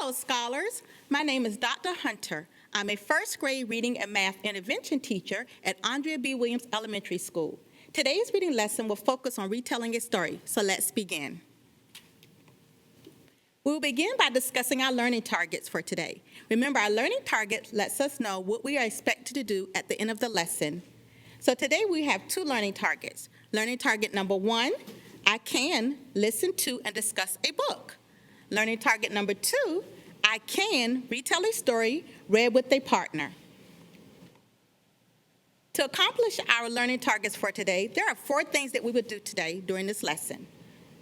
Hello, scholars. My name is Dr. Hunter. I'm a first grade reading and math intervention teacher at Andrea B. Williams Elementary School. Today's reading lesson will focus on retelling a story, so let's begin. We will begin by discussing our learning targets for today. Remember, our learning target lets us know what we are expected to do at the end of the lesson. So today we have two learning targets. Learning target number 1, I can listen to and discuss a book. Learning target number 2, I can retell a story read with a partner. To accomplish our learning targets for today, there are 4 things that we would do today during this lesson.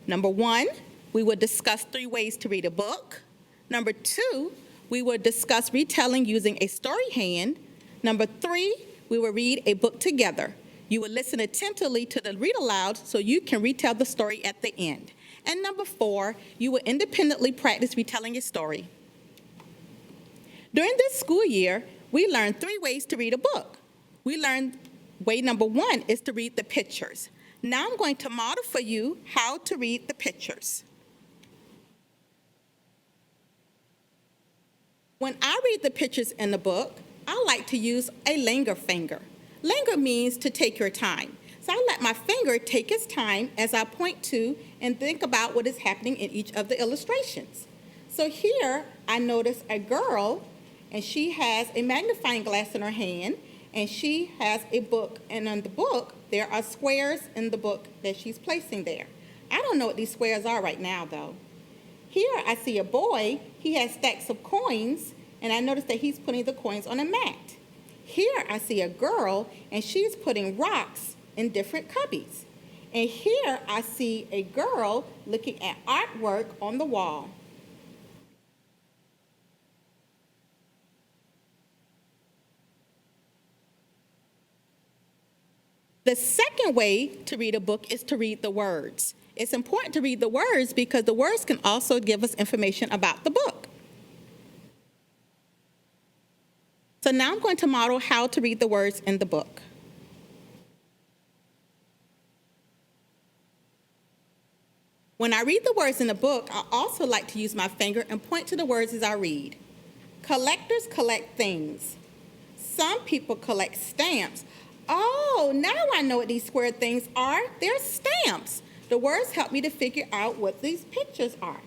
Number 1, we would discuss 3 ways to read a book. Number 2, we would discuss retelling using a story hand. Number 3, we will read a book together. You will listen attentively to the read aloud so you can retell the story at the end. And number 4, you will independently practice retelling a story. During this school year, we learned 3 ways to read a book. We learned way number 1 is to read the pictures. Now I'm going to model for you how to read the pictures. When I read the pictures in the book, I like to use a linger finger. Linger means to take your time. So I let my finger take its time as I point to and think about what is happening in each of the illustrations. So here I notice a girl, and she has a magnifying glass in her hand, and she has a book, and on the book there are squares in the book that she's placing there. I don't know what these squares are right now though. Here I see a boy, he has stacks of coins, and I notice that he's putting the coins on a mat. Here I see a girl, and she's putting rocks in different cubbies. And here I see a girl looking at artwork on the wall. The second way to read a book is to read the words. It's important to read the words because the words can also give us information about the book. So now I'm going to model how to read the words in the book. When I read the words in the book, I also like to use my finger and point to the words as I read. Collectors collect things. Some people collect stamps. Oh, now I know what these square things are. They're stamps. The words help me to figure out what these pictures are.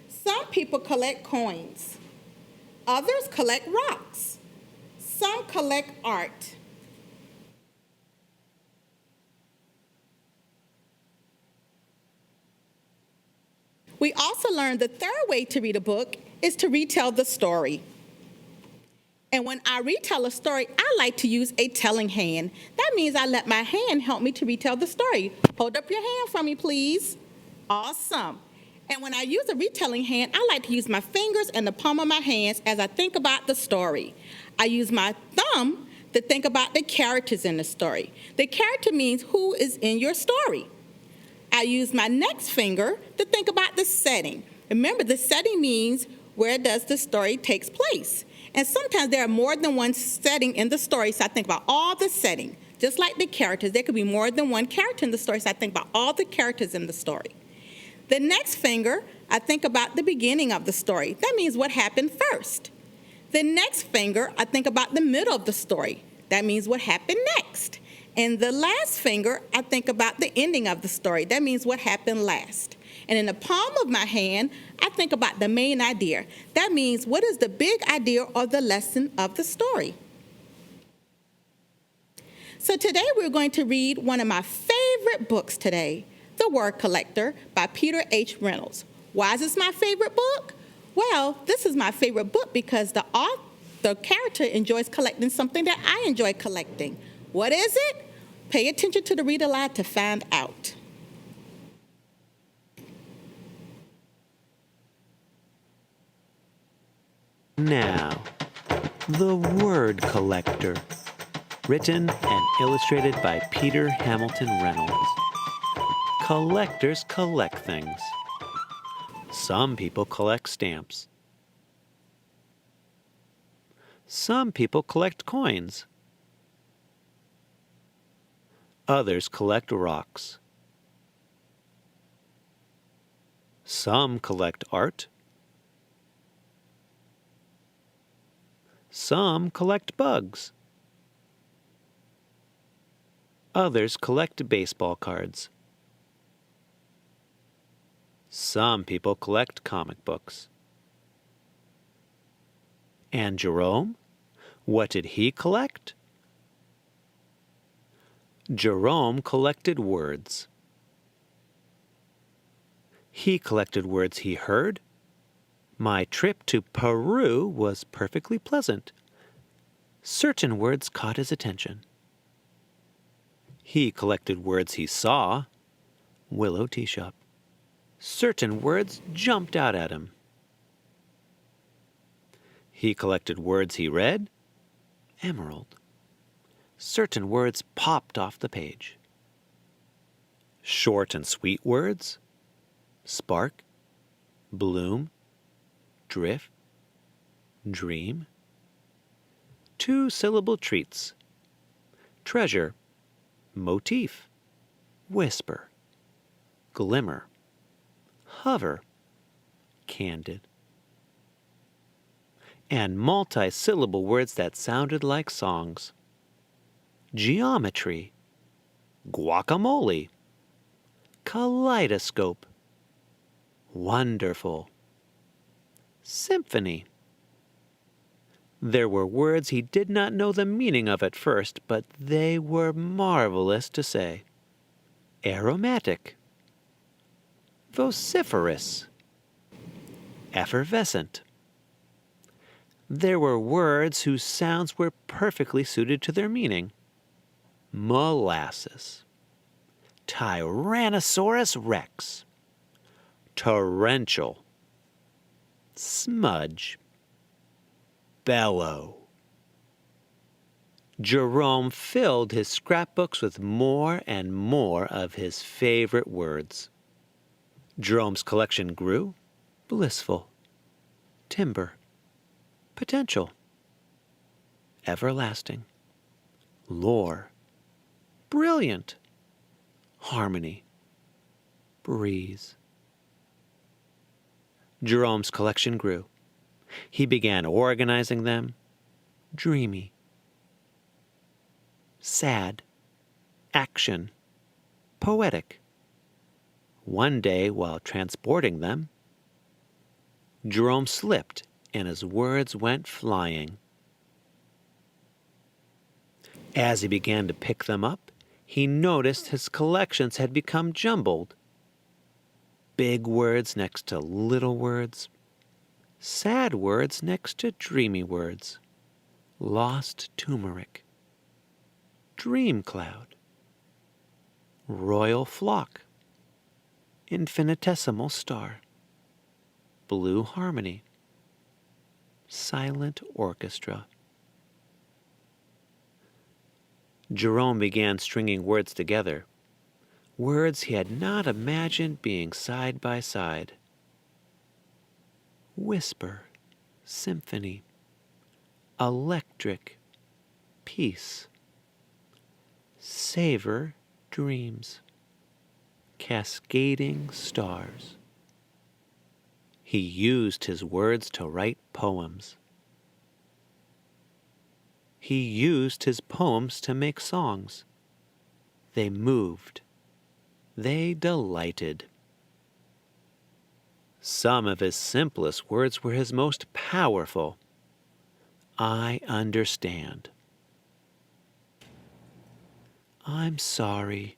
Some people collect coins. Others collect rocks. Some collect art. We also learned the third way to read a book is to retell the story. And when I retell a story, I like to use a telling hand. That means I let my hand help me to retell the story. Hold up your hand for me, please. Awesome. And when I use a retelling hand, I like to use my fingers and the palm of my hands as I think about the story. I use my thumb to think about the characters in the story. The character means who is in your story. I use my next finger to think about the setting. Remember, the setting means where does the story take place. And sometimes there are more than one setting in the story, so I think about all the setting. Just like the characters, there could be more than one character in the story, so I think about all the characters in the story. The next finger, I think about the beginning of the story. That means what happened first. The next finger, I think about the middle of the story. That means what happened next. And the last finger, I think about the ending of the story. That means what happened last. And in the palm of my hand, I think about the main idea. That means what is the big idea or the lesson of the story. So today we're going to read one of my favorite books today, The Word Collector by Peter H. Reynolds. Why is this my favorite book? Well, this is my favorite book because the character enjoys collecting something that I enjoy collecting. What is it? Pay attention to the read aloud to find out. Now, The Word Collector, written and illustrated by Peter Hamilton Reynolds. Collectors collect things. Some people collect stamps. Some people collect coins. Others collect rocks. Some collect art. Some collect bugs. Others collect baseball cards. Some people collect comic books. And Jerome? What did he collect? Jerome collected words. He collected words he heard. My trip to Peru was perfectly pleasant. Certain words caught his attention. He collected words he saw. Willow tea shop. Certain words jumped out at him. He collected words he read. Emerald. Certain words popped off the page. Short and sweet words. Spark. Bloom. Drift. Dream. Two-syllable treats. Treasure. Motif. Whisper. Glimmer. Hover. Candid. And multi-syllable words that sounded like songs. Geometry. Guacamole. Kaleidoscope. Wonderful. Symphony. There were words he did not know the meaning of at first, but they were marvelous to say. Aromatic. Vociferous. Effervescent. There were words whose sounds were perfectly suited to their meaning. Molasses. Tyrannosaurus rex. Torrential. Smudge. Bellow. Jerome filled his scrapbooks with more and more of his favorite words. Jerome's collection grew. Blissful. Timber. Potential. Everlasting. Lore. Brilliant. Harmony. Breeze. Jerome's collection grew. He began organizing them. Dreamy. Sad. Action. Poetic. One day, while transporting them, Jerome slipped and his words went flying. As he began to pick them up, he noticed his collections had become jumbled. Big words next to little words. Sad words next to dreamy words. Lost turmeric. Dream cloud. Royal flock. Infinitesimal star. Blue harmony. Silent orchestra. Jerome began stringing words together. Words he had not imagined being side by side. Whisper, symphony, electric, peace, savor, dreams, cascading stars. He used his words to write poems. He used his poems to make songs. They moved. They delighted. Some of his simplest words were his most powerful. I understand. I'm sorry.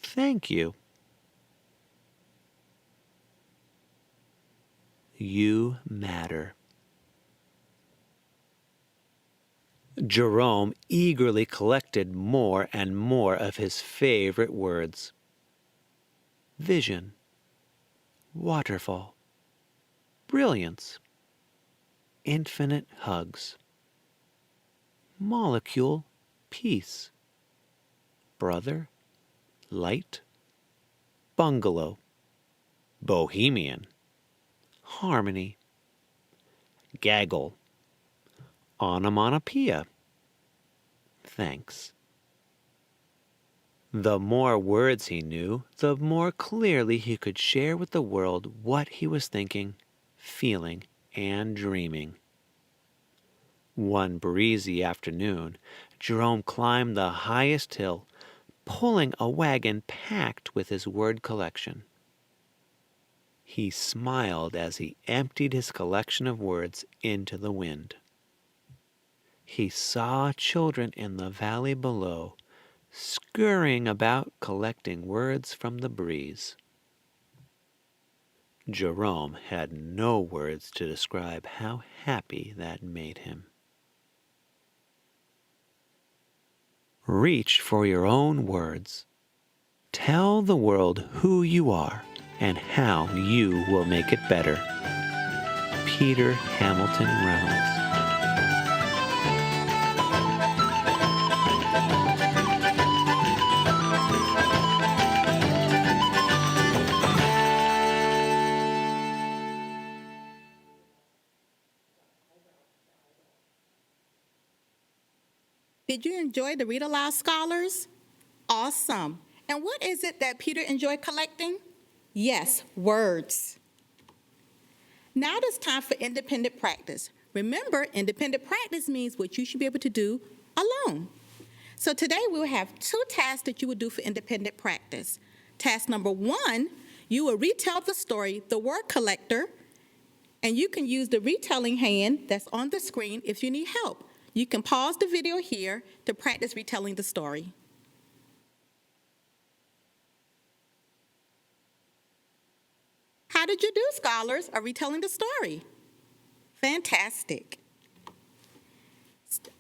Thank you. You matter. Jerome eagerly collected more and more of his favorite words. Vision, waterfall, brilliance, infinite hugs, molecule, peace, brother, light, bungalow, bohemian, harmony, gaggle, onomatopoeia, thanks. The more words he knew, the more clearly he could share with the world what he was thinking, feeling, and dreaming. One breezy afternoon, Jerome climbed the highest hill, pulling a wagon packed with his word collection. He smiled as he emptied his collection of words into the wind. He saw children in the valley below, scurrying about collecting words from the breeze. Jerome had no words to describe how happy that made him. Reach for your own words. Tell the world who you are and how you will make it better. Peter Hamilton Reynolds. Did you enjoy the Read Aloud Scholars? Awesome. And what is it that Peter enjoyed collecting? Yes, words. Now it's time for independent practice. Remember, independent practice means what you should be able to do alone. So today we will have 2 tasks that you will do for independent practice. Task number 1, you will retell the story, The Word Collector, and you can use the retelling hand that's on the screen if you need help. You can pause the video here to practice retelling the story. How did you do, scholars, of retelling the story? Fantastic.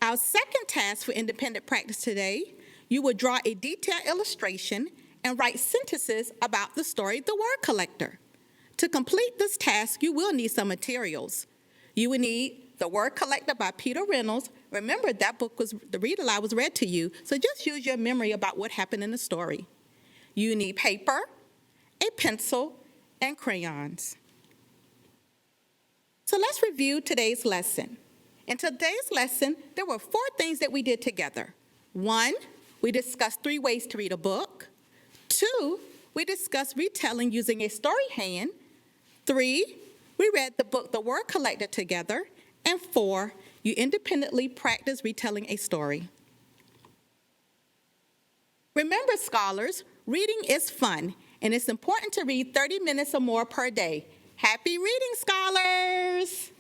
Our second task for independent practice today, you will draw a detailed illustration and write sentences about the story, The Word Collector. To complete this task, you will need some materials. You will need The Word Collector by Peter Reynolds. Remember, that book was, the read aloud was read to you, so just use your memory about what happened in the story. You need paper, a pencil, and crayons. So let's review today's lesson. In today's lesson, there were 4 things that we did together. 1, we discussed 3 ways to read a book. 2, we discussed retelling using a story hand. 3, we read the book The Word Collector together. And 4, you independently practice retelling a story. Remember, scholars, reading is fun, and it's important to read 30 minutes or more per day. Happy reading, scholars!